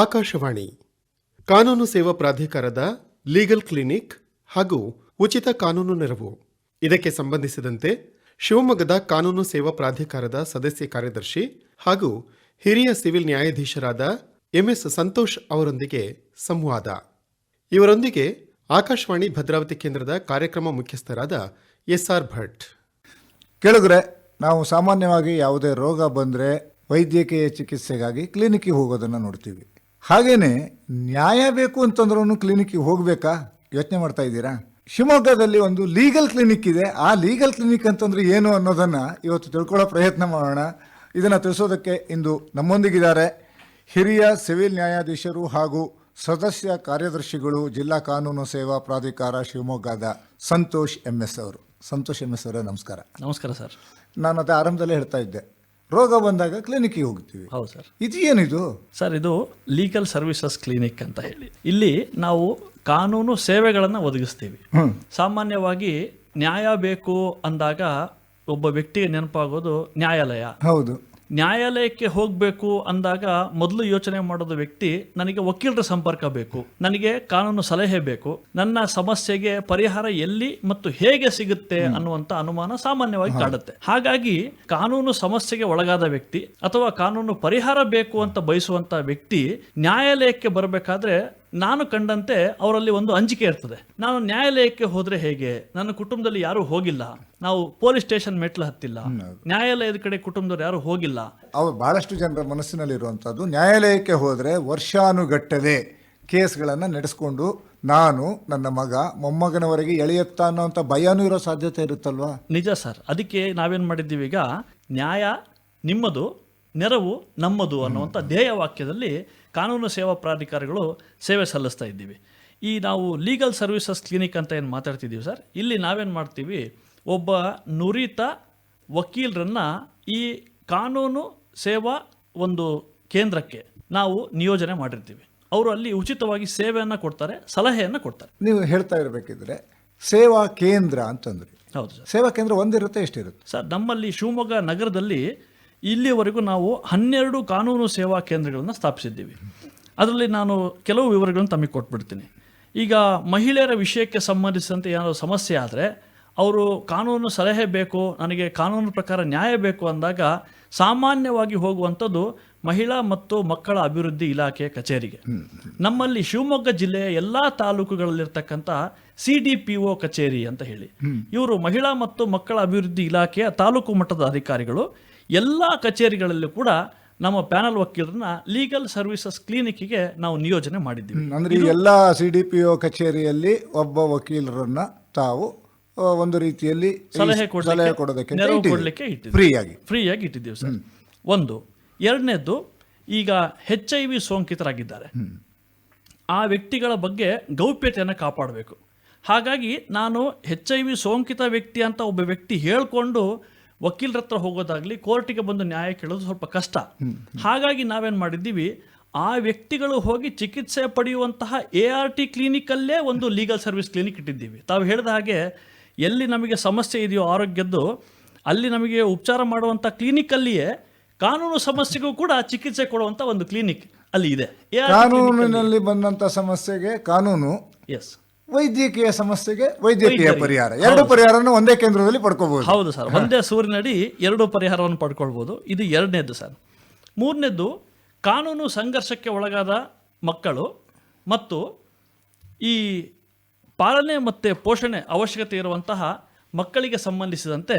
ಆಕಾಶವಾಣಿ ಕಾನೂನು ಸೇವಾ ಪ್ರಾಧಿಕಾರದ ಲೀಗಲ್ ಕ್ಲಿನಿಕ್ ಹಾಗೂ ಉಚಿತ ಕಾನೂನು ನೆರವು ಇದಕ್ಕೆ ಸಂಬಂಧಿಸಿದಂತೆ ಶಿವಮೊಗ್ಗದ ಕಾನೂನು ಸೇವಾ ಪ್ರಾಧಿಕಾರದ ಸದಸ್ಯ ಕಾರ್ಯದರ್ಶಿ ಹಾಗೂ ಹಿರಿಯ ಸಿವಿಲ್ ನ್ಯಾಯಾಧೀಶರಾದ ಎಂಎಸ್ ಸಂತೋಷ್ ಅವರೊಂದಿಗೆ ಸಂವಾದ. ಇವರೊಂದಿಗೆ ಆಕಾಶವಾಣಿ ಭದ್ರಾವತಿ ಕೇಂದ್ರದ ಕಾರ್ಯಕ್ರಮ ಮುಖ್ಯಸ್ಥರಾದ ಎಸ್ಆರ್ ಭಟ್. ಕೇಳಿದ್ರೆ ನಾವು ಸಾಮಾನ್ಯವಾಗಿ ಯಾವುದೇ ರೋಗ ಬಂದರೆ ವೈದ್ಯಕೀಯ ಚಿಕಿತ್ಸೆಗಾಗಿ ಕ್ಲಿನಿಕ್ಕಿಗೆ ಹೋಗೋದನ್ನು ನೋಡ್ತೀವಿ. ಹಾಗೇನೆ ನ್ಯಾಯ ಬೇಕು ಅಂತಂದ್ರೂ ಕ್ಲಿನಿಕ್ಕಿಗೆ ಹೋಗಬೇಕಾ ಯೋಚನೆ ಮಾಡ್ತಾ ಇದ್ದೀರಾ? ಶಿವಮೊಗ್ಗದಲ್ಲಿ ಒಂದು ಲೀಗಲ್ ಕ್ಲಿನಿಕ್ ಇದೆ. ಆ ಲೀಗಲ್ ಕ್ಲಿನಿಕ್ ಅಂತಂದ್ರೆ ಏನು ಅನ್ನೋದನ್ನು ಇವತ್ತು ತಿಳ್ಕೊಳ್ಳೋ ಪ್ರಯತ್ನ ಮಾಡೋಣ. ಇದನ್ನು ತಿಳಿಸೋದಕ್ಕೆ ಇಂದು ನಮ್ಮೊಂದಿಗಿದ್ದಾರೆ ಹಿರಿಯ ಸಿವಿಲ್ ನ್ಯಾಯಾಧೀಶರು ಹಾಗೂ ಸದಸ್ಯ ಕಾರ್ಯದರ್ಶಿಗಳು ಜಿಲ್ಲಾ ಕಾನೂನು ಸೇವಾ ಪ್ರಾಧಿಕಾರ ಶಿವಮೊಗ್ಗದ ಸಂತೋಷ್ ಎಂಎಸ್ ಅವರು. ಸಂತೋಷ್ ಎಂಎಸ್ ಅವರೇ ನಮಸ್ಕಾರ. ನಮಸ್ಕಾರ ಸರ್. ನಾನು ಅದೇ ಆರಂಭದಲ್ಲೇ ಹೇಳ್ತಾ ಇದ್ದೆ, ರೋಗ ಬಂದಾಗ ಕ್ಲಿನಿಕ್ಕಿಗೆ ಹೋಗ್ತೀವಿ. ಹೌದು ಸರ್. ಇದು ಏನಿದು ಸರ್, ಇದು ಲೀಗಲ್ ಸರ್ವಿಸಸ್ ಕ್ಲಿನಿಕ್ ಅಂತ ಹೇಳಿ ಇಲ್ಲಿ ನಾವು ಕಾನೂನು ಸೇವೆಗಳನ್ನು ಒದಗಿಸ್ತೀವಿ. ಸಾಮಾನ್ಯವಾಗಿ ನ್ಯಾಯ ಬೇಕು ಅಂದಾಗ ಒಬ್ಬ ವ್ಯಕ್ತಿಗೆ ನೆನಪಾಗೋದು ನ್ಯಾಯಾಲಯ. ಹೌದು. ನ್ಯಾಯಾಲಯಕ್ಕೆ ಹೋಗಬೇಕು ಅಂದಾಗ ಮೊದಲು ಯೋಚನೆ ಮಾಡೋದು ವ್ಯಕ್ತಿ, ನನಗೆ ವಕೀಲರ ಸಂಪರ್ಕ ಬೇಕು, ನನಗೆ ಕಾನೂನು ಸಲಹೆ ಬೇಕು, ನನ್ನ ಸಮಸ್ಯೆಗೆ ಪರಿಹಾರ ಎಲ್ಲಿ ಮತ್ತು ಹೇಗೆ ಸಿಗುತ್ತೆ ಅನ್ನುವಂಥ ಅನುಮಾನ ಸಾಮಾನ್ಯವಾಗಿ ಕಾಡುತ್ತೆ. ಹಾಗಾಗಿ ಕಾನೂನು ಸಮಸ್ಯೆಗೆ ಒಳಗಾದ ವ್ಯಕ್ತಿ ಅಥವಾ ಕಾನೂನು ಪರಿಹಾರ ಬೇಕು ಅಂತ ಬಯಸುವಂತ ವ್ಯಕ್ತಿ ನ್ಯಾಯಾಲಯಕ್ಕೆ ಬರಬೇಕಾದ್ರೆ ನಾನು ಕಂಡಂತೆ ಅವರಲ್ಲಿ ಒಂದು ಅಂಜಿಕೆ ಇರ್ತದೆ. ನಾನು ನ್ಯಾಯಾಲಯಕ್ಕೆ ಹೋದ್ರೆ ಹೇಗೆ, ನನ್ನ ಕುಟುಂಬದಲ್ಲಿ ಯಾರು ಹೋಗಿಲ್ಲ, ನಾವು ಪೊಲೀಸ್ ಸ್ಟೇಷನ್ ಮೆಟ್ಲು ಹತ್ತಿಲ್ಲ, ನ್ಯಾಯಾಲಯದ ಕಡೆ ಕುಟುಂಬದವ್ರು ಯಾರು ಹೋಗಿಲ್ಲ. ಅವ್ರು ಬಹಳಷ್ಟು ಜನರ ಮನಸ್ಸಿನಲ್ಲಿರುವಂಥದ್ದು, ನ್ಯಾಯಾಲಯಕ್ಕೆ ಹೋದರೆ ವರ್ಷಾನುಗಟ್ಟಲೆ ಕೇಸ್ಗಳನ್ನು ನಡೆಸ್ಕೊಂಡು ನಾನು ನನ್ನ ಮಗ ಮೊಮ್ಮಗನವರೆಗೆ ಎಳೆಯುತ್ತಾ ಅನ್ನೋಂಥ ಭಯನೂ ಇರೋ ಸಾಧ್ಯತೆ ಇರುತ್ತಲ್ವಾ? ನಿಜ ಸರ್. ಅದಕ್ಕೆ ನಾವೇನು ಮಾಡಿದ್ದೀವಿ, ಈಗ ನ್ಯಾಯ ನಿಮ್ಮದು, ನೆರವು ನಮ್ಮದು ಅನ್ನುವಂಥ ಧ್ಯೇಯ ವಾಕ್ಯದಲ್ಲಿ ಕಾನೂನು ಸೇವಾ ಪ್ರಾಧಿಕಾರಗಳು ಸೇವೆ ಸಲ್ಲಿಸ್ತಾ ಇದ್ದೀವಿ. ಈ ನಾವು ಲೀಗಲ್ ಸರ್ವಿಸಸ್ ಕ್ಲಿನಿಕ್ ಅಂತ ಏನು ಮಾತಾಡ್ತಿದ್ದೀವಿ ಸರ್, ಇಲ್ಲಿ ನಾವೇನು ಮಾಡ್ತೀವಿ, ಒಬ್ಬ ನುರಿತ ವಕೀಲರನ್ನು ಈ ಕಾನೂನು ಸೇವಾ ಒಂದು ಕೇಂದ್ರಕ್ಕೆ ನಾವು ನಿಯೋಜನೆ ಮಾಡಿರ್ತೀವಿ. ಅವರು ಅಲ್ಲಿ ಉಚಿತವಾಗಿ ಸೇವೆಯನ್ನು ಕೊಡ್ತಾರೆ, ಸಲಹೆಯನ್ನು ಕೊಡ್ತಾರೆ. ನೀವು ಹೇಳ್ತಾ ಇರಬೇಕಿದ್ರೆ ಸೇವಾ ಕೇಂದ್ರ ಅಂತಂದ್ರಿ. ಹೌದು ಸರ್. ಸೇವಾ ಕೇಂದ್ರ ಒಂದಿರುತ್ತೆ, ಎಷ್ಟಿರುತ್ತೆ ಸರ್? ನಮ್ಮಲ್ಲಿ ಶಿವಮೊಗ್ಗ ನಗರದಲ್ಲಿ ಇಲ್ಲಿವರೆಗೂ ನಾವು 12 ಕಾನೂನು ಸೇವಾ ಕೇಂದ್ರಗಳನ್ನು ಸ್ಥಾಪಿಸಿದ್ದೀವಿ. ಅದರಲ್ಲಿ ನಾನು ಕೆಲವು ವಿವರಗಳನ್ನು ತಮಗೆ ಕೊಟ್ಬಿಡ್ತೀನಿ. ಈಗ ಮಹಿಳೆಯರ ವಿಷಯಕ್ಕೆ ಸಂಬಂಧಿಸಿದಂತೆ ಏನಾದರೂ ಸಮಸ್ಯೆ ಆದರೆ ಅವರು ಕಾನೂನು ಸಲಹೆ ಬೇಕು, ನನಗೆ ಕಾನೂನು ಪ್ರಕಾರ ನ್ಯಾಯ ಬೇಕು ಅಂದಾಗ ಸಾಮಾನ್ಯವಾಗಿ ಹೋಗುವಂಥದ್ದು ಮಹಿಳಾ ಮತ್ತು ಮಕ್ಕಳ ಅಭಿವೃದ್ಧಿ ಇಲಾಖೆ ಕಚೇರಿಗೆ. ನಮ್ಮಲ್ಲಿ ಶಿವಮೊಗ್ಗ ಜಿಲ್ಲೆಯ ಎಲ್ಲ ತಾಲೂಕುಗಳಲ್ಲಿರ್ತಕ್ಕಂಥ CDPO ಕಚೇರಿ ಅಂತ ಹೇಳಿ, ಇವರು ಮಹಿಳಾ ಮತ್ತು ಮಕ್ಕಳ ಅಭಿವೃದ್ಧಿ ಇಲಾಖೆಯ ತಾಲೂಕು ಮಟ್ಟದ ಅಧಿಕಾರಿಗಳು. ಎಲ್ಲ ಕಚೇರಿಗಳಲ್ಲೂ ಕೂಡ ನಮ್ಮ ಪ್ಯಾನಲ್ ವಕೀಲರನ್ನ ಲೀಗಲ್ ಸರ್ವಿಸಸ್ ಕ್ಲಿನಿಕ್ಗೆ ನಾವು ನಿಯೋಜನೆ ಮಾಡಿದ್ದೀವಿ. ಅಂದ್ರೆ ಎಲ್ಲ CDPO ಕಚೇರಿಯಲ್ಲಿ ಒಬ್ಬ ವಕೀಲರನ್ನ ತಾವು ಒಂದು ರೀತಿಯಲ್ಲಿ ಸಲಹೆ ಕೊಡೋದಕ್ಕೆ ನೆರವು ಕೊಡಲಿಕ್ಕೆ ಫ್ರೀಯಾಗಿ ಇಟ್ಟಿದ್ದೀವಿ ಸರ್. ಒಂದು. ಎರಡನೇದ್ದು, ಈಗ HIV ಸೋಂಕಿತರಾಗಿದ್ದಾರೆ, ಆ ವ್ಯಕ್ತಿಗಳ ಬಗ್ಗೆ ಗೌಪ್ಯತೆಯನ್ನು ಕಾಪಾಡಬೇಕು. ಹಾಗಾಗಿ ನಾನು HIV ಸೋಂಕಿತ ವ್ಯಕ್ತಿ ಅಂತ ಒಬ್ಬ ವ್ಯಕ್ತಿ ಹೇಳ್ಕೊಂಡು ವಕೀಲರ ಹತ್ರ ಹೋಗೋದಾಗ್ಲಿ ಕೋರ್ಟಿಗೆ ಬಂದು ನ್ಯಾಯ ಕೇಳೋದು ಸ್ವಲ್ಪ ಕಷ್ಟ. ಹಾಗಾಗಿ ನಾವೇನು ಮಾಡಿದ್ದೀವಿ, ಆ ವ್ಯಕ್ತಿಗಳು ಹೋಗಿ ಚಿಕಿತ್ಸೆ ಪಡೆಯುವಂತಹ ART ಕ್ಲಿನಿಕಲ್ಲೇ ಒಂದು ಲೀಗಲ್ ಸರ್ವಿಸ್ ಕ್ಲಿನಿಕ್ ಇಟ್ಟಿದ್ದೀವಿ. ತಾವು ಹೇಳಿದ ಹಾಗೆ ಎಲ್ಲಿ ನಮಗೆ ಸಮಸ್ಯೆ ಇದೆಯೋ ಆರೋಗ್ಯದ್ದು, ಅಲ್ಲಿ ನಮಗೆ ಉಪಚಾರ ಮಾಡುವಂಥ ಕ್ಲಿನಿಕಲ್ಲಿಯೇ ಕಾನೂನು ಸಮಸ್ಯೆಗೂ ಕೂಡ ಚಿಕಿತ್ಸೆ ಕೊಡುವಂಥ ಒಂದು ಕ್ಲಿನಿಕ್ ಅಲ್ಲಿ ಇದೆ. ಕಾನೂನಿನಲ್ಲಿ ಬಂದಂಥ ಸಮಸ್ಯೆಗೆ ಕಾನೂನು, ಎಸ್, ವೈದ್ಯಕೀಯ ಸಮಸ್ಯೆಗೆ ವೈದ್ಯಕೀಯ ಪರಿಹಾರ, ಎರಡು ಪರಿಹಾರವನ್ನು ಒಂದೇ ಕೇಂದ್ರದಲ್ಲಿ ಪಡ್ಕೋಬಹುದು. ಹೌದು ಸರ್. ಒಂದೇ ಸೂರಿನಡಿ ಎರಡು ಪರಿಹಾರವನ್ನು ಪಡ್ಕೊಳ್ಬೋದು. ಇದು ಎರಡನೇದು ಸರ್. ಮೂರನೇದು, ಕಾನೂನು ಸಂಘರ್ಷಕ್ಕೆ ಒಳಗಾದ ಮಕ್ಕಳು ಮತ್ತು ಈ ಪಾಲನೆ ಮತ್ತು ಪೋಷಣೆ ಅವಶ್ಯಕತೆ ಇರುವಂತಹ ಮಕ್ಕಳಿಗೆ ಸಂಬಂಧಿಸಿದಂತೆ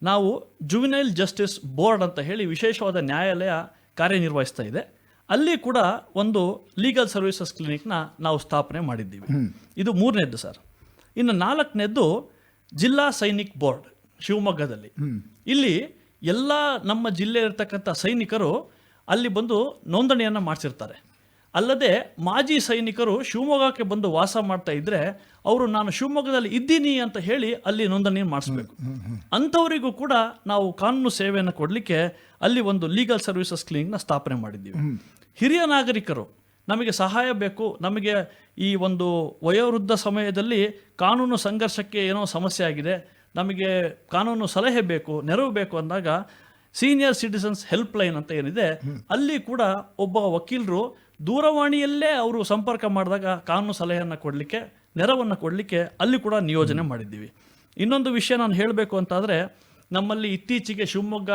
ನಾವು ಜುವಿನೈಲ್ ಜಸ್ಟಿಸ್ ಬೋರ್ಡ್ ಅಂತ ಹೇಳಿ ವಿಶೇಷವಾದ ನ್ಯಾಯಾಲಯ ಕಾರ್ಯನಿರ್ವಹಿಸ್ತಾ ಇದೆ. ಅಲ್ಲಿ ಕೂಡ ಒಂದು ಲೀಗಲ್ ಸರ್ವಿಸಸ್ ಕ್ಲಿನಿಕ್ನ ನಾವು ಸ್ಥಾಪನೆ ಮಾಡಿದ್ದೀವಿ. ಇದು ಮೂರನೇದ್ದು ಸರ್. ಇನ್ನು ನಾಲ್ಕನೇದ್ದು, ಜಿಲ್ಲಾ ಸೈನಿಕ್ ಬೋರ್ಡ್ ಶಿವಮೊಗ್ಗದಲ್ಲಿ. ಇಲ್ಲಿ ಎಲ್ಲ ನಮ್ಮ ಜಿಲ್ಲೆಯಲ್ಲಿರ್ತಕ್ಕಂಥ ಸೈನಿಕರು ಅಲ್ಲಿ ಬಂದು ನೋಂದಣಿಯನ್ನು ಮಾಡಿಸಿರ್ತಾರೆ. ಅಲ್ಲದೆ ಮಾಜಿ ಸೈನಿಕರು ಶಿವಮೊಗ್ಗಕ್ಕೆ ಬಂದು ವಾಸ ಮಾಡ್ತಾ ಇದ್ದರೆ ಅವರು ನಾನು ಶಿವಮೊಗ್ಗದಲ್ಲಿ ಇದ್ದೀನಿ ಅಂತ ಹೇಳಿ ಅಲ್ಲಿ ನೋಂದಣಿ ಮಾಡಿಸ್ಬೇಕು. ಅಂಥವರಿಗೂ ಕೂಡ ನಾವು ಕಾನೂನು ಸೇವೆಯನ್ನು ಕೊಡಲಿಕ್ಕೆ ಅಲ್ಲಿ ಒಂದು ಲೀಗಲ್ ಸರ್ವಿಸಸ್ ಕ್ಲಿನಿಕ್ನ ಸ್ಥಾಪನೆ ಮಾಡಿದ್ದೀವಿ. ಹಿರಿಯ ನಾಗರಿಕರು ನಮಗೆ ಸಹಾಯ ಬೇಕು, ನಮಗೆ ಈ ಒಂದು ವಯೋವೃದ್ಧ ಸಮಯದಲ್ಲಿ ಕಾನೂನು ಸಂಘರ್ಷಕ್ಕೆ ಏನೋ ಸಮಸ್ಯೆ ಆಗಿದೆ, ನಮಗೆ ಕಾನೂನು ಸಲಹೆ ಬೇಕು, ನೆರವು ಬೇಕು ಅಂದಾಗ ಸೀನಿಯರ್ ಸಿಟಿಸನ್ಸ್ ಹೆಲ್ಪ್ ಲೈನ್ ಅಂತ ಏನಿದೆ, ಅಲ್ಲಿ ಕೂಡ ಒಬ್ಬ ವಕೀಲರು ದೂರವಾಣಿಯಲ್ಲೇ ಅವರು ಸಂಪರ್ಕ ಮಾಡಿದಾಗ ಕಾನೂನು ಸಲಹೆಯನ್ನು ಕೊಡಲಿಕ್ಕೆ, ನೆರವನ್ನು ಕೊಡಲಿಕ್ಕೆ ಅಲ್ಲಿ ಕೂಡ ನಿಯೋಜನೆ ಮಾಡಿದ್ದೀವಿ. ಇನ್ನೊಂದು ವಿಷಯ ನಾನು ಹೇಳಬೇಕು ಅಂತಾದರೆ, ನಮ್ಮಲ್ಲಿ ಇತ್ತೀಚೆಗೆ ಶಿವಮೊಗ್ಗ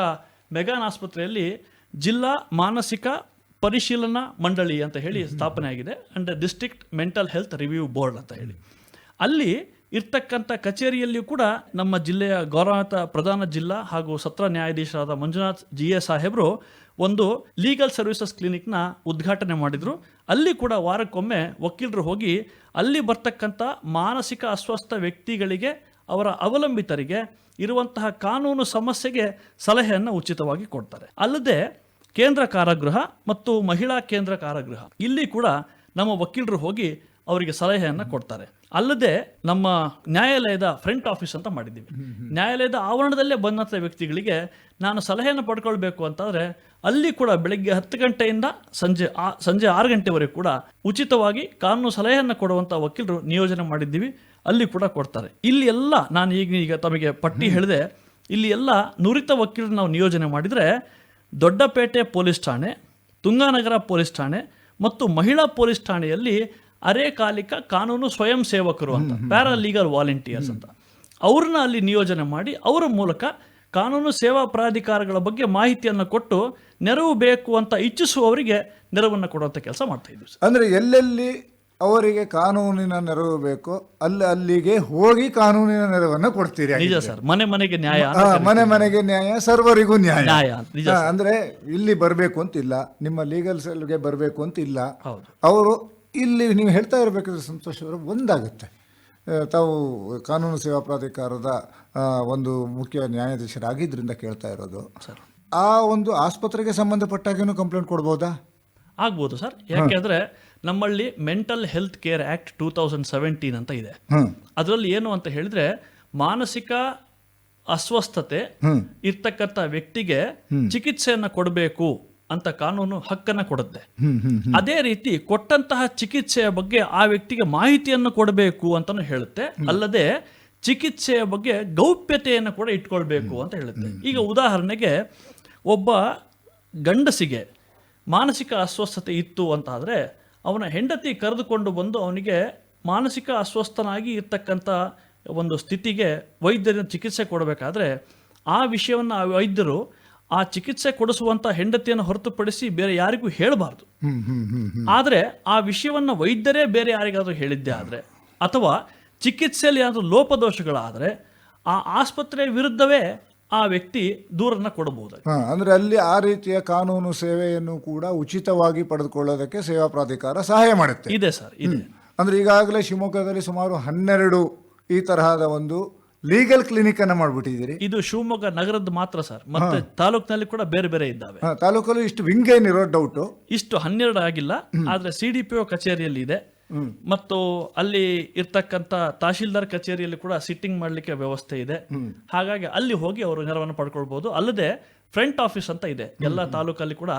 ಮೆಗಾನ್ ಆಸ್ಪತ್ರೆಯಲ್ಲಿ ಜಿಲ್ಲಾ ಮಾನಸಿಕ ಪರಿಶೀಲನಾ ಮಂಡಳಿ ಅಂತ ಹೇಳಿ ಸ್ಥಾಪನೆ ಆಗಿದೆ, and district mental health review board ಅಂತ ಹೇಳಿ. ಅಲ್ಲಿ ಇರ್ತಕ್ಕಂಥ ಕಚೇರಿಯಲ್ಲಿಯೂ ಕೂಡ ನಮ್ಮ ಜಿಲ್ಲೆಯ ಗೌರವಾನ್ವಿತ ಪ್ರಧಾನ ಜಿಲ್ಲಾ ಹಾಗೂ ಸತ್ರ ನ್ಯಾಯಾಧೀಶರಾದ ಮಂಜುನಾಥ್ GA ಸಾಹೇಬರು ಒಂದು ಲೀಗಲ್ ಸರ್ವಿಸಸ್ ಕ್ಲಿನಿಕ್ನ ಉದ್ಘಾಟನೆ ಮಾಡಿದರು. ಅಲ್ಲಿ ಕೂಡ ವಾರಕ್ಕೊಮ್ಮೆ ವಕೀಲರು ಹೋಗಿ ಅಲ್ಲಿ ಬರ್ತಕ್ಕಂಥ ಮಾನಸಿಕ ಅಸ್ವಸ್ಥ ವ್ಯಕ್ತಿಗಳಿಗೆ, ಅವರ ಅವಲಂಬಿತರಿಗೆ ಇರುವಂತಹ ಕಾನೂನು ಸಮಸ್ಯೆಗೆ ಸಲಹೆಯನ್ನು ಉಚಿತವಾಗಿ ಕೊಡ್ತಾರೆ. ಅಲ್ಲದೆ ಕೇಂದ್ರ ಕಾರಾಗೃಹ ಮತ್ತು ಮಹಿಳಾ ಕೇಂದ್ರ ಕಾರಾಗೃಹ ಇಲ್ಲಿ ಕೂಡ ನಮ್ಮ ವಕೀಲರು ಹೋಗಿ ಅವರಿಗೆ ಸಲಹೆಯನ್ನು ಕೊಡ್ತಾರೆ. ಅಲ್ಲದೆ ನಮ್ಮ ನ್ಯಾಯಾಲಯದ ಫ್ರಂಟ್ ಆಫೀಸ್ ಅಂತ ಮಾಡಿದ್ದೀವಿ. ನ್ಯಾಯಾಲಯದ ಆವರಣದಲ್ಲೇ ಬಂದಂಥ ವ್ಯಕ್ತಿಗಳಿಗೆ ನಾನು ಸಲಹೆಯನ್ನು ಪಡ್ಕೊಳ್ಬೇಕು ಅಂತಂದರೆ ಅಲ್ಲಿ ಕೂಡ ಬೆಳಗ್ಗೆ 10 ಗಂಟೆಯಿಂದ ಸಂಜೆ 6 ಗಂಟೆವರೆಗೂ ಕೂಡ ಉಚಿತವಾಗಿ ಕಾನೂನು ಸಲಹೆಯನ್ನು ಕೊಡುವಂಥ ವಕೀಲರು ನಿಯೋಜನೆ ಮಾಡಿದ್ದೀವಿ. ಅಲ್ಲಿ ಕೂಡ ಕೊಡ್ತಾರೆ. ಇಲ್ಲಿ ಎಲ್ಲ ನಾನು ಈಗ ತಮಗೆ ಪಟ್ಟಿ ಹೇಳಿದೆ, ಇಲ್ಲಿ ಎಲ್ಲ ನುರಿತ ವಕೀಲರು ನಾವು ನಿಯೋಜನೆ ಮಾಡಿದರೆ ದೊಡ್ಡಪೇಟೆ ಪೊಲೀಸ್ ಠಾಣೆ, ತುಂಗಾನಗರ ಪೊಲೀಸ್ ಠಾಣೆ ಮತ್ತು ಮಹಿಳಾ ಪೊಲೀಸ್ ಠಾಣೆಯಲ್ಲಿ ಅರೆಕಾಲಿಕ ಕಾನೂನು ಸ್ವಯಂ ಸೇವಕರು ಅಂತ, ಪ್ಯಾರಾಲೀಗಲ್ ವಾಲಂಟಿಯರ್ಸ್ ಅಂತ, ಅವ್ರನ್ನ ಅಲ್ಲಿ ನಿಯೋಜನೆ ಮಾಡಿ ಅವರ ಮೂಲಕ ಕಾನೂನು ಸೇವಾ ಪ್ರಾಧಿಕಾರಗಳ ಬಗ್ಗೆ ಮಾಹಿತಿಯನ್ನು ಕೊಟ್ಟು ನೆರವು ಬೇಕು ಅಂತ ಇಚ್ಛಿಸುವವರಿಗೆ ನೆರವನ್ನು ಕೊಡುವಂಥ ಕೆಲಸ ಮಾಡ್ತಾ ಇದ್ದೀವಿ. ಅಂದರೆ ಎಲ್ಲೆಲ್ಲಿ ಅವರಿಗೆ ಕಾನೂನಿನ ನೆರವು ಬೇಕೋ ಅಲ್ಲಿಗೆ ಹೋಗಿ ಕಾನೂನಿನ ನೆರವನ್ನು ಕೊಡ್ತೀರಿ. ನಿಜ ಸರ್, ಮನೆ ಮನೆಗೆ ನ್ಯಾಯ, ಮನೆ ಮನೆಗೆ ನ್ಯಾಯ, ಸರ್ವರಿಗೂ ನ್ಯಾಯ. ನಿಜ. ಅಂದ್ರೆ ಇಲ್ಲಿ ಬರಬೇಕು ಅಂತ ಇಲ್ಲ, ನಿಮ್ಮ ಲೀಗಲ್ ಸೆಲ್ಗೆ ಬರಬೇಕು ಅಂತ ಇಲ್ಲ. ಹೌದು. ಅವರು ಇಲ್ಲಿ ನೀವು ಹೇಳ್ತಾ ಇರಬೇಕಾದ್ರೆ ಸಂತೋಷ್ ಅವರು ಒಂದಾಗುತ್ತೆ. ತಾವು ಕಾನೂನು ಸೇವಾ ಪ್ರಾಧಿಕಾರದ ಒಂದು ಮುಖ್ಯ ನ್ಯಾಯಾಧೀಶರಾಗಿದ್ದರಿಂದ ಕೇಳ್ತಾ ಇರೋದು, ಆ ಒಂದು ಆಸ್ಪತ್ರೆಗೆ ಸಂಬಂಧಪಟ್ಟಾಗೇನು ಕಂಪ್ಲೇಂಟ್ ಕೊಡ್ಬೋದಾ? ಆಗ್ಬೋದು ಸರ್. ಯಾಕೆಂದ್ರೆ ನಮ್ಮಲ್ಲಿ ಮೆಂಟಲ್ ಹೆಲ್ತ್ ಕೇರ್ ಆಕ್ಟ್ 2017 ಅಂತ ಇದೆ. ಅದರಲ್ಲಿ ಏನು ಅಂತ ಹೇಳಿದ್ರೆ, ಮಾನಸಿಕ ಅಸ್ವಸ್ಥತೆ ಇರ್ತಕ್ಕಂಥ ವ್ಯಕ್ತಿಗೆ ಚಿಕಿತ್ಸೆಯನ್ನು ಕೊಡಬೇಕು ಅಂತ ಕಾನೂನು ಹಕ್ಕನ್ನು ಕೊಡುತ್ತೆ. ಅದೇ ರೀತಿ ಕೊಟ್ಟಂತಹ ಚಿಕಿತ್ಸೆಯ ಬಗ್ಗೆ ಆ ವ್ಯಕ್ತಿಗೆ ಮಾಹಿತಿಯನ್ನು ಕೊಡಬೇಕು ಅಂತಾನು ಹೇಳುತ್ತೆ. ಅಲ್ಲದೆ ಚಿಕಿತ್ಸೆಯ ಬಗ್ಗೆ ಗೌಪ್ಯತೆಯನ್ನು ಕೂಡ ಇಟ್ಕೊಳ್ಬೇಕು ಅಂತ ಹೇಳುತ್ತೆ. ಈಗ ಉದಾಹರಣೆಗೆ ಒಬ್ಬ ಗಂಡಸಿಗೆ ಮಾನಸಿಕ ಅಸ್ವಸ್ಥತೆ ಇತ್ತು ಅಂತಾದರೆ ಅವನ ಹೆಂಡತಿ ಕರೆದುಕೊಂಡು ಬಂದು ಅವನಿಗೆ ಮಾನಸಿಕ ಅಸ್ವಸ್ಥನಾಗಿ ಇರ್ತಕ್ಕಂಥ ಒಂದು ಸ್ಥಿತಿಗೆ ವೈದ್ಯರ ಚಿಕಿತ್ಸೆ ಕೊಡಬೇಕಾದ್ರೆ ಆ ವಿಷಯವನ್ನು ಆ ವೈದ್ಯರು ಆ ಚಿಕಿತ್ಸೆ ಕೊಡಿಸುವಂಥ ಹೆಂಡತಿಯನ್ನು ಹೊರತುಪಡಿಸಿ ಬೇರೆ ಯಾರಿಗೂ ಹೇಳಬಾರ್ದು. ಆದರೆ ಆ ವಿಷಯವನ್ನು ವೈದ್ಯರೇ ಬೇರೆ ಯಾರಿಗಾದರೂ ಹೇಳಿದ್ದೆ ಆದರೆ, ಅಥವಾ ಚಿಕಿತ್ಸೆಯಲ್ಲಿ ಏನಾದರೂ ಲೋಪದೋಷಗಳಾದರೆ ಆ ಆಸ್ಪತ್ರೆಯ ವಿರುದ್ಧವೇ ಆ ವ್ಯಕ್ತಿ ದೂರನ್ನು ಕೊಡಬಹುದು. ಅಂದ್ರೆ ಅಲ್ಲಿ ಆ ರೀತಿಯ ಕಾನೂನು ಸೇವೆಯನ್ನು ಕೂಡ ಉಚಿತವಾಗಿ ಪಡೆದುಕೊಳ್ಳೋದಕ್ಕೆ ಸೇವಾ ಪ್ರಾಧಿಕಾರ ಸಹಾಯ ಮಾಡುತ್ತೆ. ಇದೆ ಸರ್, ಇದೆ. ಅಂದ್ರೆ ಈಗಾಗಲೇ ಶಿವಮೊಗ್ಗದಲ್ಲಿ ಸುಮಾರು 12 ಈ ತರಹದ ಒಂದು ಲೀಗಲ್ ಕ್ಲಿನಿಕ್ ಅನ್ನ ಮಾಡ್ಬಿಟ್ಟಿದ್ದೀರಿ. ಇದು ಶಿವಮೊಗ್ಗ ನಗರದ ಮಾತ್ರ ಸರ್, ಮತ್ತೆ ತಾಲೂಕಿನಲ್ಲಿ ಕೂಡ ಬೇರೆ ಬೇರೆ ಇದ್ದಾವೆ. ತಾಲೂಕಲ್ಲಿ ಇಷ್ಟು ವಿಂಗ್ ಏನಿರೋ ಡೌಟ್, ಇಷ್ಟು 12 ಆಗಿಲ್ಲ, ಆದ್ರೆ CDPO ಕಚೇರಿಯಲ್ಲಿ ಇದೆ ಮತ್ತು ಅಲ್ಲಿ ಇರ್ತಕ್ಕಂಥ ತಹಶೀಲ್ದಾರ್ ಕಚೇರಿಯಲ್ಲಿ ಕೂಡ ಸಿಟ್ಟಿಂಗ್ ಮಾಡಲಿಕ್ಕೆ ವ್ಯವಸ್ಥೆ ಇದೆ. ಹಾಗಾಗಿ ಅಲ್ಲಿ ಹೋಗಿ ಅವರು ನೆರವನ್ನು ಪಡ್ಕೊಳ್ಬಹುದು. ಅಲ್ಲದೆ ಫ್ರಂಟ್ ಆಫೀಸ್ ಅಂತ ಇದೆ ಎಲ್ಲ ತಾಲೂಕಲ್ಲಿ ಕೂಡ.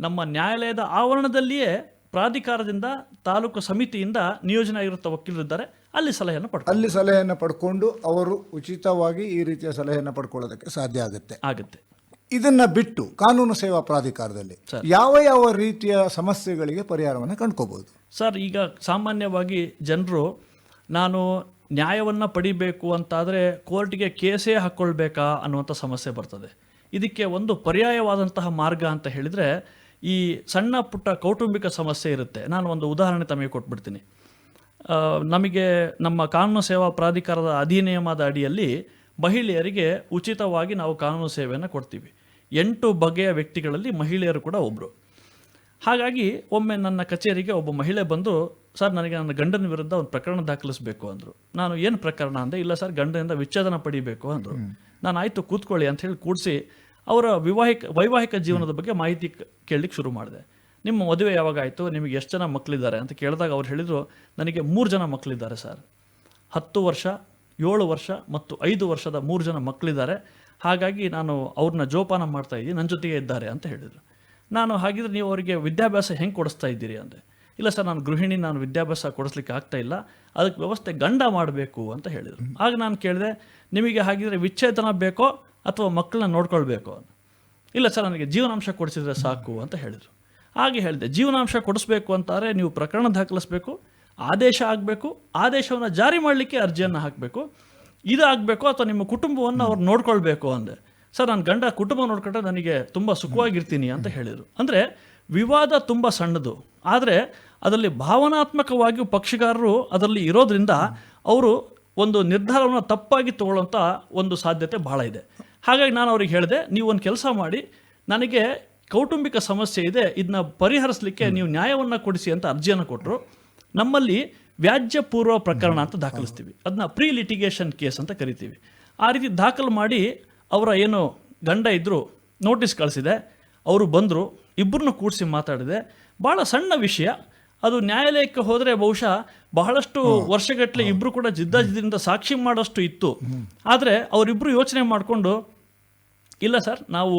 ನಮ್ಮ ನ್ಯಾಯಾಲಯದ ಆವರಣದಲ್ಲಿಯೇ ಪ್ರಾಧಿಕಾರದಿಂದ, ತಾಲೂಕು ಸಮಿತಿಯಿಂದ ನಿಯೋಜನೆ ಆಗಿರುತ್ತ ವಕೀಲರಿದ್ದಾರೆ, ಅಲ್ಲಿ ಸಲಹೆಯನ್ನು ಪಡ್ಕೊಂಡು ಅವರು ಉಚಿತವಾಗಿ ಈ ರೀತಿಯ ಸಲಹೆಯನ್ನು ಪಡ್ಕೊಳ್ಳೋದಕ್ಕೆ ಸಾಧ್ಯ ಆಗುತ್ತೆ. ಇದನ್ನ ಬಿಟ್ಟು ಕಾನೂನು ಸೇವಾ ಪ್ರಾಧಿಕಾರದಲ್ಲಿ ಯಾವ ಯಾವ ರೀತಿಯ ಸಮಸ್ಯೆಗಳಿಗೆ ಪರಿಹಾರವನ್ನು ಕಂಡುಕೋಬಹುದು ಸರ್? ಈಗ ಸಾಮಾನ್ಯವಾಗಿ ಜನರು ನಾನು ನ್ಯಾಯವನ್ನು ಪಡಿಬೇಕು ಅಂತಾದರೆ ಕೋರ್ಟ್ಗೆ ಕೇಸೇ ಹಾಕ್ಕೊಳ್ಬೇಕಾ ಅನ್ನುವಂಥ ಸಮಸ್ಯೆ ಬರ್ತದೆ. ಇದಕ್ಕೆ ಒಂದು ಪರ್ಯಾಯವಾದಂತಹ ಮಾರ್ಗ ಅಂತ ಹೇಳಿದರೆ, ಈ ಸಣ್ಣ ಪುಟ್ಟ ಕೌಟುಂಬಿಕ ಸಮಸ್ಯೆ ಇರುತ್ತೆ. ನಾನು ಒಂದು ಉದಾಹರಣೆ ತಮಗೆ ಕೊಟ್ಬಿಡ್ತೀನಿ. ನಮಗೆ ನಮ್ಮ ಕಾನೂನು ಸೇವಾ ಪ್ರಾಧಿಕಾರದ ಅಧಿನಿಯಮದ ಅಡಿಯಲ್ಲಿ ಮಹಿಳೆಯರಿಗೆ ಉಚಿತವಾಗಿ ನಾವು ಕಾನೂನು ಸೇವೆಯನ್ನು ಕೊಡ್ತೀವಿ. 8 ಬಗೆಯ ವ್ಯಕ್ತಿಗಳಲ್ಲಿ ಮಹಿಳೆಯರು ಕೂಡ ಒಬ್ಬರು. ಹಾಗಾಗಿ ಒಮ್ಮೆ ನನ್ನ ಕಚೇರಿಗೆ ಒಬ್ಬ ಮಹಿಳೆ ಬಂದು, ಸರ್ ನನಗೆ ನನ್ನ ಗಂಡನ ವಿರುದ್ಧ ಒಂದು ಪ್ರಕರಣ ದಾಖಲಿಸಬೇಕು ಅಂದರು. ನಾನು ಏನು ಪ್ರಕರಣ ಅಂದೆ. ಇಲ್ಲ ಸರ್, ಗಂಡನಿಂದ ವಿಚ್ಛೇದನ ಪಡಿಬೇಕು ಅಂದರು. ನಾನು ಆಯಿತು ಕೂತ್ಕೊಳ್ಳಿ ಅಂತ ಹೇಳಿ ಕೂಡಿಸಿ ಅವರ ವೈವಾಹಿಕ ಜೀವನದ ಬಗ್ಗೆ ಮಾಹಿತಿ ಕೇಳಲಿಕ್ಕೆ ಶುರು ಮಾಡಿದೆ. ನಿಮ್ಮ ಮದುವೆ ಯಾವಾಗ ಆಯಿತು, ನಿಮಗೆ ಎಷ್ಟು ಜನ ಮಕ್ಕಳಿದ್ದಾರೆ ಅಂತ ಕೇಳಿದಾಗ ಅವ್ರು ಹೇಳಿದರು, ನನಗೆ 3 ಜನ ಮಕ್ಕಳಿದ್ದಾರೆ ಸರ್. 10 ವರ್ಷ, 7 ವರ್ಷ ಮತ್ತು 5 ವರ್ಷದ 3 ಜನ ಮಕ್ಕಳಿದ್ದಾರೆ. ಹಾಗಾಗಿ ನಾನು ಅವ್ರನ್ನ ಜೋಪಾನ ಮಾಡ್ತಾ ಇದ್ದೀನಿ, ನನ್ನ ಜೊತೆಗೆ ಇದ್ದಾರೆ ಅಂತ ಹೇಳಿದರು. ನಾನು ಹಾಗಿದ್ರೆ ನೀವು ಅವರಿಗೆ ವಿದ್ಯಾಭ್ಯಾಸ ಹೆಂಗೆ ಕೊಡಿಸ್ತಾ ಇದ್ದೀರಿ ಅಂದೆ. ಇಲ್ಲ ಸರ್, ನಾನು ಗೃಹಿಣಿ, ನಾನು ವಿದ್ಯಾಭ್ಯಾಸ ಕೊಡಿಸ್ಲಿಕ್ಕೆ ಆಗ್ತಾ ಇಲ್ಲ, ಅದಕ್ಕೆ ವ್ಯವಸ್ಥೆ ಗಂಡ ಮಾಡಬೇಕು ಅಂತ ಹೇಳಿದರು. ಆಗ ನಾನು ಕೇಳಿದೆ, ನಿಮಗೆ ಹಾಗಿದ್ರೆ ವಿಚ್ಛೇದನ ಬೇಕೋ ಅಥವಾ ಮಕ್ಕಳನ್ನ ನೋಡ್ಕೊಳ್ಬೇಕೋ? ಇಲ್ಲ ಸರ್ ನನಗೆ ಜೀವನಾಂಶ ಕೊಡಿಸಿದ್ರೆ ಸಾಕು ಅಂತ ಹೇಳಿದರು. ಹಾಗೆ ಹೇಳಿದೆ, ಜೀವನಾಂಶ ಕೊಡಿಸ್ಬೇಕು ಅಂತಾರೆ ನೀವು ಪ್ರಕರಣ ದಾಖಲಿಸಬೇಕು, ಆದೇಶ ಆಗಬೇಕು, ಆದೇಶವನ್ನು ಜಾರಿ ಮಾಡಲಿಕ್ಕೆ ಅರ್ಜಿಯನ್ನು ಹಾಕಬೇಕು, ಇದು ಆಗಬೇಕು ಅಥವಾ ನಿಮ್ಮ ಕುಟುಂಬವನ್ನು ಅವ್ರು ನೋಡ್ಕೊಳ್ಬೇಕು ಅಂದೆ. ಸರ್ ನನ್ನ ಗಂಡ ಕುಟುಂಬ ನೋಡ್ಕೊಂಡ್ರೆ ನನಗೆ ತುಂಬ ಸುಖವಾಗಿರ್ತೀನಿ ಅಂತ ಹೇಳಿದರು. ಅಂದರೆ ವಿವಾದ ತುಂಬ ಸಣ್ಣದು, ಆದರೆ ಅದರಲ್ಲಿ ಭಾವನಾತ್ಮಕವಾಗಿಯೂ ಪಕ್ಷಗಾರರು ಅದರಲ್ಲಿ ಇರೋದ್ರಿಂದ ಅವರು ಒಂದು ನಿರ್ಧಾರವನ್ನು ತಪ್ಪಾಗಿ ತಗೊಳ್ಳೋಂಥ ಒಂದು ಸಾಧ್ಯತೆ ಭಾಳ ಇದೆ. ಹಾಗಾಗಿ ನಾನು ಅವ್ರಿಗೆ ಹೇಳಿದೆ, ನೀವು ಒಂದು ಕೆಲಸ ಮಾಡಿ, ನನಗೆ ಕೌಟುಂಬಿಕ ಸಮಸ್ಯೆ ಇದೆ, ಇದನ್ನ ಪರಿಹರಿಸಲಿಕ್ಕೆ ನೀವು ನ್ಯಾಯವನ್ನು ಕೊಡಿಸಿ ಅಂತ ಅರ್ಜಿಯನ್ನು ಕೊಟ್ಟರು. ನಮ್ಮಲ್ಲಿ ವ್ಯಾಜ್ಯ ಪೂರ್ವ ಪ್ರಕರಣ ಅಂತ ದಾಖಲಿಸ್ತೀವಿ, ಅದನ್ನ ಪ್ರೀ ಲಿಟಿಗೇಷನ್ ಕೇಸ್ ಅಂತ ಕರಿತೀವಿ. ಆ ರೀತಿ ದಾಖಲು ಮಾಡಿ ಅವರ ಏನು ಗಂಡ ಇದ್ದರು ನೋಟಿಸ್ ಕಳಿಸಿದೆ, ಅವರು ಬಂದರು, ಇಬ್ಬರನ್ನು ಕೂಡಿಸಿ ಮಾತಾಡಿದೆ. ಭಾಳ ಸಣ್ಣ ವಿಷಯ ಅದು, ನ್ಯಾಯಾಲಯಕ್ಕೆ ಹೋದರೆ ಬಹುಶಃ ಬಹಳಷ್ಟು ವರ್ಷಗಟ್ಟಲೆ ಇಬ್ಬರು ಕೂಡ ಜಿದ್ದಾಜಿದ್ದಿಂದ ಸಾಕ್ಷಿ ಮಾಡೋಷ್ಟು ಇತ್ತು. ಆದರೆ ಅವರಿಬ್ಬರು ಯೋಚನೆ ಮಾಡಿಕೊಂಡು ಇಲ್ಲ ಸರ್ ನಾವು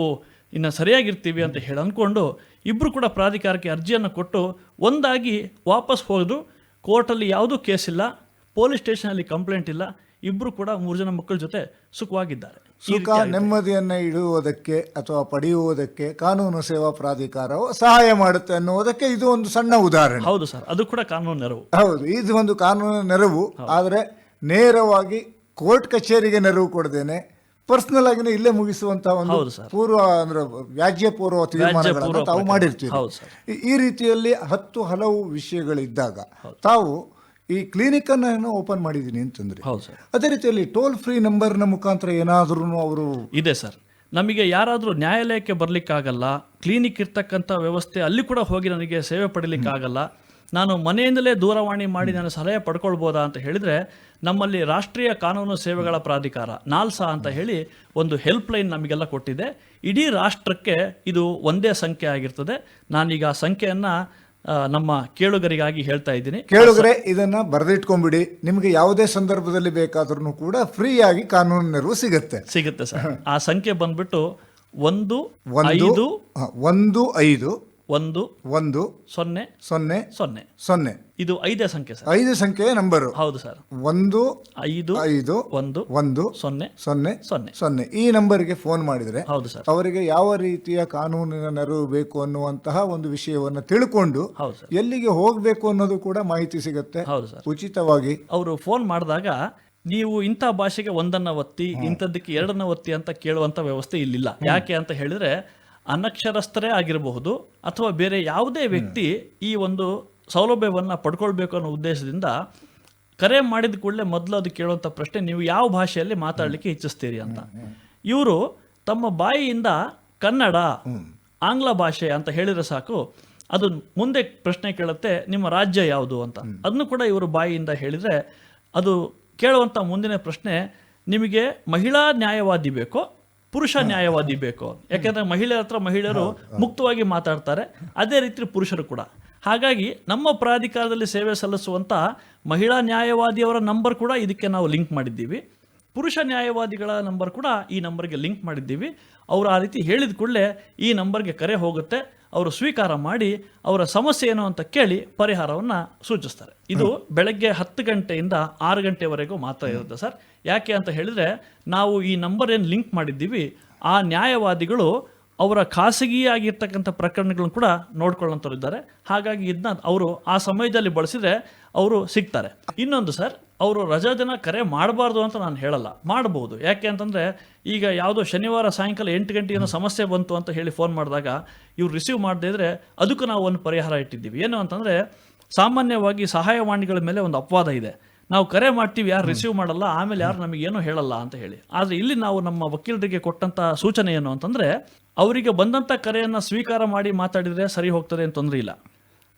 ಇನ್ನು ಸರಿಯಾಗಿರ್ತೀವಿ ಅಂತ ಹೇಳಿ ಅಂದ್ಕೊಂಡು ಇಬ್ಬರು ಕೂಡ ಪ್ರಾಧಿಕಾರಕ್ಕೆ ಅರ್ಜಿಯನ್ನು ಕೊಟ್ಟು ಒಂದಾಗಿ ವಾಪಸ್ ಹೋದ್ರು. ಕೋರ್ಟಲ್ಲಿ ಯಾವುದೂ ಕೇಸ್ ಇಲ್ಲ, ಪೊಲೀಸ್ ಸ್ಟೇಷನಲ್ಲಿ ಕಂಪ್ಲೇಂಟ್ ಇಲ್ಲ, ಇಬ್ಬರು ಕೂಡ 3 ಜನ ಮಕ್ಕಳ ಜೊತೆ ಸುಖವಾಗಿದ್ದಾರೆ. ಸುಖ ನೆಮ್ಮದಿಯನ್ನು ಇಡುವುದಕ್ಕೆ ಅಥವಾ ಪಡೆಯುವುದಕ್ಕೆ ಕಾನೂನು ಸೇವಾ ಪ್ರಾಧಿಕಾರವು ಸಹಾಯ ಮಾಡುತ್ತೆ ಅನ್ನುವುದಕ್ಕೆ ಇದು ಒಂದು ಸಣ್ಣ ಉದಾಹರಣೆ. ಹೌದು ಸರ್, ಅದು ಕೂಡ ಕಾನೂನು ನೆರವು. ಹೌದು, ಇದು ಒಂದು ಕಾನೂನು ನೆರವು. ಆದರೆ ನೇರವಾಗಿ ಕೋರ್ಟ್ ಕಚೇರಿಗೆ ನೆರವು ಕೊಡದೇನೆ ಪರ್ಸನಲ್ ಆಗಿನೇ ಇಲ್ಲೇ ಮುಗಿಸುವಂತಹ ಒಂದು ಪೂರ್ವ ಅಂದ್ರೆ ವ್ಯಾಜ್ಯ ಪೂರ್ವ ತೀರ್ಮಾನಗಳನ್ನು ತಾವು ಮಾಡಿರ್ತೀವಿ. ಈ ರೀತಿಯಲ್ಲಿ ಹಲವು ವಿಷಯಗಳಿದ್ದಾಗ ತಾವು ಈ ಕ್ಲಿನಿಕ್ ಅನ್ನು ಓಪನ್ ಮಾಡಿದ್ದೀನಿ ಅಂತಂದ್ರೆ, ಅದೇ ರೀತಿಯಲ್ಲಿ ಟೋಲ್ ಫ್ರೀ ನಂಬರ್ನ ಮುಖಾಂತರ ಏನಾದ್ರೂ ಅವರು ಇದೆ ಸರ್. ನಮಗೆ ಯಾರಾದರೂ ನ್ಯಾಯಾಲಯಕ್ಕೆ ಬರಲಿಕ್ಕಾಗಲ್ಲ, ಕ್ಲಿನಿಕ್ ಇರ್ತಕ್ಕಂಥ ವ್ಯವಸ್ಥೆ ಅಲ್ಲಿ ಕೂಡ ಹೋಗಿ ನನಗೆ ಸೇವೆ ಪಡೀಲಿಕ್ಕಾಗಲ್ಲ, ನಾನು ಮನೆಯಿಂದಲೇ ದೂರವಾಣಿ ಮಾಡಿ ನಾನು ಸಲಹೆ ಪಡ್ಕೊಳ್ಬೋದಾ ಅಂತ ಹೇಳಿದರೆ, ನಮ್ಮಲ್ಲಿ ರಾಷ್ಟ್ರೀಯ ಕಾನೂನು ಸೇವೆಗಳ ಪ್ರಾಧಿಕಾರ ನಾಲ್ಸಾ ಅಂತ ಹೇಳಿ ಒಂದು ಹೆಲ್ಪ್ ಲೈನ್ ನಮಗೆಲ್ಲ ಕೊಟ್ಟಿದೆ. ಇಡೀ ರಾಷ್ಟ್ರಕ್ಕೆ ಇದು ಒಂದೇ ಸಂಖ್ಯೆ ಆಗಿರ್ತದೆ. ನಾನೀಗ ಆ ಸಂಖ್ಯೆಯನ್ನು ನಮ್ಮ ಕೇಳುಗರಿಗಾಗಿ ಹೇಳ್ತಾ ಇದ್ದೀನಿ. ಕೇಳುಗರೆ ಇದನ್ನ ಬರೆದಿಟ್ಕೊಂಡ್ಬಿಡಿ, ನಿಮಗೆ ಯಾವುದೇ ಸಂದರ್ಭದಲ್ಲಿ ಬೇಕಾದ್ರೂ ಕೂಡ ಫ್ರೀಯಾಗಿ ಕಾನೂನು ನೆರವು ಸಿಗುತ್ತೆ ಸರ್. ಆ ಸಂಖ್ಯೆ ಬಂದ್ಬಿಟ್ಟು 1-5-1-1-0-0-0 ಇದು 5ನೇ ಸಂಖ್ಯೆ ಸರ್. 5 ಸಂಖ್ಯೆಯ ನಂಬರು. ಹೌದು ಸರ್. 1-5-1-1-0-0 ಈ ನಂಬರ್ಗೆ ಫೋನ್ ಮಾಡಿದ್ರೆ ಹೌದು ಸರ್, ಅವರಿಗೆ ಯಾವ ರೀತಿಯ ಕಾನೂನಿನ ನೆರವು ಬೇಕು ಅನ್ನುವಂತಹ ಒಂದು ವಿಷಯವನ್ನು ತಿಳ್ಕೊಂಡು ಎಲ್ಲಿಗೆ ಹೋಗಬೇಕು ಅನ್ನೋದು ಕೂಡ ಮಾಹಿತಿ ಸಿಗುತ್ತೆ. ಹೌದು ಸರ್, ಉಚಿತವಾಗಿ. ಅವರು ಫೋನ್ ಮಾಡಿದಾಗ ನೀವು ಇಂಥ ಭಾಷೆಗೆ 1 ಒತ್ತಿ, ಇಂಥದ್ದಕ್ಕೆ 2 ಒತ್ತಿ ಅಂತ ಕೇಳುವಂಥ ವ್ಯವಸ್ಥೆ ಇಲ್ಲಿಲ್ಲ. ಯಾಕೆ ಅಂತ ಹೇಳಿದ್ರೆ, ಅನಕ್ಷರಸ್ಥರೇ ಆಗಿರಬಹುದು ಅಥವಾ ಬೇರೆ ಯಾವುದೇ ವ್ಯಕ್ತಿ ಈ ಒಂದು ಸೌಲಭ್ಯವನ್ನು ಪಡ್ಕೊಳ್ಬೇಕು ಅನ್ನೋ ಉದ್ದೇಶದಿಂದ ಕರೆ ಮಾಡಿದ ಕೂಡಲೇ ಮೊದಲು ಅದು ಕೇಳುವಂಥ ಪ್ರಶ್ನೆ, ನೀವು ಯಾವ ಭಾಷೆಯಲ್ಲಿ ಮಾತಾಡಲಿಕ್ಕೆ ಇಚ್ಛಿಸ್ತೀರಿ ಅಂತ. ಇವರು ತಮ್ಮ ಬಾಯಿಯಿಂದ ಕನ್ನಡ, ಆಂಗ್ಲ ಭಾಷೆ ಅಂತ ಹೇಳಿದ್ರೆ ಸಾಕು, ಅದು ಮುಂದೆ ಪ್ರಶ್ನೆ ಕೇಳುತ್ತೆ, ನಿಮ್ಮ ರಾಜ್ಯ ಯಾವುದು ಅಂತ. ಅದನ್ನು ಕೂಡ ಇವರು ಬಾಯಿಯಿಂದ ಹೇಳಿದರೆ ಅದು ಕೇಳುವಂಥ ಮುಂದಿನ ಪ್ರಶ್ನೆ, ನಿಮಗೆ ಮಹಿಳಾ ನ್ಯಾಯವಾದಿ ಬೇಕೋ ಪುರುಷ ನ್ಯಾಯವಾದಿ ಬೇಕು? ಯಾಕೆಂದರೆ ಮಹಿಳೆಯರ ಹತ್ರ ಮಹಿಳೆಯರು ಮುಕ್ತವಾಗಿ ಮಾತಾಡ್ತಾರೆ, ಅದೇ ರೀತಿ ಪುರುಷರು ಕೂಡ. ಹಾಗಾಗಿ ನಮ್ಮ ಪ್ರಾಧಿಕಾರದಲ್ಲಿ ಸೇವೆ ಸಲ್ಲಿಸುವಂಥ ಮಹಿಳಾ ನ್ಯಾಯವಾದಿಯವರ ನಂಬರ್ ಕೂಡ ಇದಕ್ಕೆ ನಾವು ಲಿಂಕ್ ಮಾಡಿದ್ದೀವಿ, ಪುರುಷ ನ್ಯಾಯವಾದಿಗಳ ನಂಬರ್ ಕೂಡ ಈ ನಂಬರ್ಗೆ ಲಿಂಕ್ ಮಾಡಿದ್ದೀವಿ. ಅವರು ಆ ರೀತಿ ಹೇಳಿದ ಕೂಡಲೇ ಈ ನಂಬರ್ಗೆ ಕರೆ ಹೋಗುತ್ತೆ, ಅವರು ಸ್ವೀಕಾರ ಮಾಡಿ ಅವರ ಸಮಸ್ಯೆ ಏನು ಅಂತ ಕೇಳಿ ಪರಿಹಾರವನ್ನು ಸೂಚಿಸ್ತಾರೆ. ಇದು ಬೆಳಗ್ಗೆ 10 ಗಂಟೆಯಿಂದ 6 ಗಂಟೆವರೆಗೂ ಮಾತ್ರ ಇರುತ್ತೆ ಸರ್. ಯಾಕೆ ಅಂತ ಹೇಳಿದರೆ, ನಾವು ಈ ನಂಬರ್ ಏನು ಲಿಂಕ್ ಮಾಡಿದ್ದೀವಿ, ಆ ನ್ಯಾಯವಾದಿಗಳು ಅವರ ಖಾಸಗಿಯಾಗಿರ್ತಕ್ಕಂಥ ಪ್ರಕರಣಗಳನ್ನು ಕೂಡ ನೋಡ್ಕೊಳ್ಳೋಂಥವ್ರು ಇದ್ದಾರೆ. ಹಾಗಾಗಿ ಇದನ್ನ ಅವರು ಆ ಸಮಯದಲ್ಲಿ ಬಳಸಿದರೆ ಅವರು ಸಿಗ್ತಾರೆ. ಇನ್ನೊಂದು ಸರ್, ಅವರು ರಜಾ ದಿನ ಕರೆ ಮಾಡಬಾರ್ದು ಅಂತ ನಾನು ಹೇಳಲ್ಲ, ಮಾಡಬಹುದು. ಯಾಕೆ ಅಂತಂದರೆ, ಈಗ ಯಾವುದೋ ಶನಿವಾರ ಸಾಯಂಕಾಲ 8 ಗಂಟೆಗೆ ಸಮಸ್ಯೆ ಬಂತು ಅಂತ ಹೇಳಿ ಫೋನ್ ಮಾಡಿದಾಗ ಇವ್ರು ರಿಸೀವ್ ಮಾಡದೇ ಇದ್ದರೆ ಅದಕ್ಕೂ ನಾವು ಒಂದು ಪರಿಹಾರ ಇಟ್ಟಿದ್ದೀವಿ. ಏನು ಅಂತಂದರೆ, ಸಾಮಾನ್ಯವಾಗಿ ಸಹಾಯವಾಣಿಗಳ ಮೇಲೆ ಒಂದು ಅಪವಾದ ಇದೆ, ನಾವು ಕರೆ ಮಾಡ್ತೀವಿ, ಯಾರು ರಿಸೀವ್ ಮಾಡಲ್ಲ, ಆಮೇಲೆ ಯಾರು ನಮಗೇನು ಹೇಳಲ್ಲ ಅಂತ ಹೇಳಿ. ಆದರೆ ಇಲ್ಲಿ ನಾವು ನಮ್ಮ ವಕೀಲರಿಗೆ ಕೊಟ್ಟಂಥ ಸೂಚನೆ ಏನು ಅಂತಂದರೆ, ಅವರಿಗೆ ಬಂದಂಥ ಕರೆಯನ್ನು ಸ್ವೀಕಾರ ಮಾಡಿ ಮಾತಾಡಿದರೆ ಸರಿ ಹೋಗ್ತದೆ ಅಂತ ತೊಂದರೆ ಇಲ್ಲ.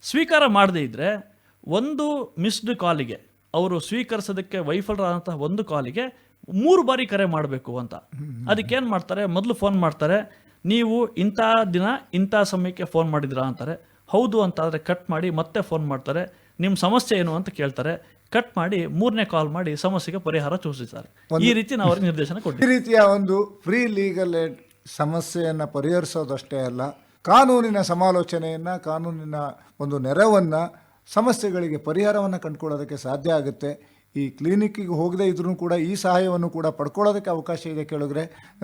ಸ್ವೀಕಾರ ಮಾಡದೇ ಇದ್ದರೆ ಒಂದು ಮಿಸ್ಡ್ ಕಾಲಿಗೆ, ಅವರು ಸ್ವೀಕರಿಸೋದಕ್ಕೆ ವೈಫಲರಾದಂತಹ ಒಂದು ಕಾಲಿಗೆ 3 ಬಾರಿ ಕರೆ ಮಾಡಬೇಕು ಅಂತ. ಅದಕ್ಕೇನು ಮಾಡ್ತಾರೆ, ಮೊದಲು ಫೋನ್ ಮಾಡ್ತಾರೆ, ನೀವು ಇಂಥ ದಿನ ಇಂಥ ಸಮಯಕ್ಕೆ ಫೋನ್ ಮಾಡಿದ್ರಾ ಅಂತಾರೆ. ಹೌದು ಅಂತಾದರೆ ಕಟ್ ಮಾಡಿ ಮತ್ತೆ ಫೋನ್ ಮಾಡ್ತಾರೆ, ನಿಮ್ಮ ಸಮಸ್ಯೆ ಏನು ಅಂತ ಕೇಳ್ತಾರೆ, ಕಟ್ ಮಾಡಿ 3ನೇ ಕಾಲ್ ಮಾಡಿ ಸಮಸ್ಯೆಗೆ ಪರಿಹಾರ ಸೂಚಿಸ್ತಾರೆ. ಈ ರೀತಿ ನಾವು ಅವರಿಗೆ ನಿರ್ದೇಶನ ಕೊಡ್ತೀವಿ. ಈ ರೀತಿಯ ಒಂದು ಫ್ರೀ ಲೀಗಲ್ ಏಡ್ ಸಮಸ್ಯೆಯನ್ನು ಪರಿಹರಿಸೋದಷ್ಟೇ ಅಲ್ಲ, ಕಾನೂನಿನ ಸಮಾಲೋಚನೆಯನ್ನು, ಕಾನೂನಿನ ಒಂದು ನೆರವನ್ನು, ಸಮಸ್ಯೆಗಳಿಗೆ ಪರಿಹಾರವನ್ನು ಕಂಡುಕೊಳ್ಳೋದಕ್ಕೆ ಸಾಧ್ಯ ಆಗುತ್ತೆ. ಈ ಕ್ಲಿನಿಕ್ಕಿಗೆ ಹೋಗದೇ ಇದ್ರೂ ಕೂಡ ಈ ಸಹಾಯವನ್ನು ಕೂಡ ಪಡ್ಕೊಳ್ಳೋದಕ್ಕೆ ಅವಕಾಶ ಇದೆ. ಕೇಳಿದ್ರೆ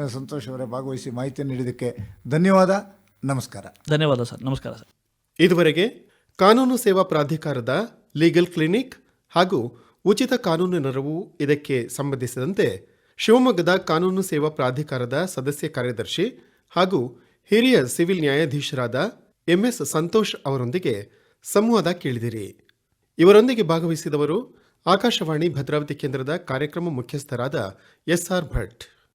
ಸಂತೋಷ್ ಅವರೇ ಭಾಗವಹಿಸಿ ಮಾಹಿತಿಯನ್ನು ನೀಡಿದ್ದಕ್ಕೆ ಧನ್ಯವಾದ. ನಮಸ್ಕಾರ. ಧನ್ಯವಾದ ಸರ್. ನಮಸ್ಕಾರ ಸರ್. ಇದುವರೆಗೆ ಕಾನೂನು ಸೇವಾ ಪ್ರಾಧಿಕಾರದ ಲೀಗಲ್ ಕ್ಲಿನಿಕ್ ಹಾಗೂ ಉಚಿತ ಕಾನೂನು ನೆರವು ಇದಕ್ಕೆ ಸಂಬಂಧಿಸಿದಂತೆ ಶಿವಮೊಗ್ಗದ ಕಾನೂನು ಸೇವಾ ಪ್ರಾಧಿಕಾರದ ಸದಸ್ಯ ಕಾರ್ಯದರ್ಶಿ ಹಾಗೂ ಹಿರಿಯ ಸಿವಿಲ್ ನ್ಯಾಯಾಧೀಶರಾದ ಎಂಎಸ್ ಸಂತೋಷ್ ಅವರೊಂದಿಗೆ ಸಂವಾದ ಕೇಳಿದಿರಿ. ಇವರೊಂದಿಗೆ ಭಾಗವಹಿಸಿದವರು ಆಕಾಶವಾಣಿ ಭದ್ರಾವತಿ ಕೇಂದ್ರದ ಕಾರ್ಯಕ್ರಮ ಮುಖ್ಯಸ್ಥರಾದ ಎಸ್ಆರ್ ಭಟ್.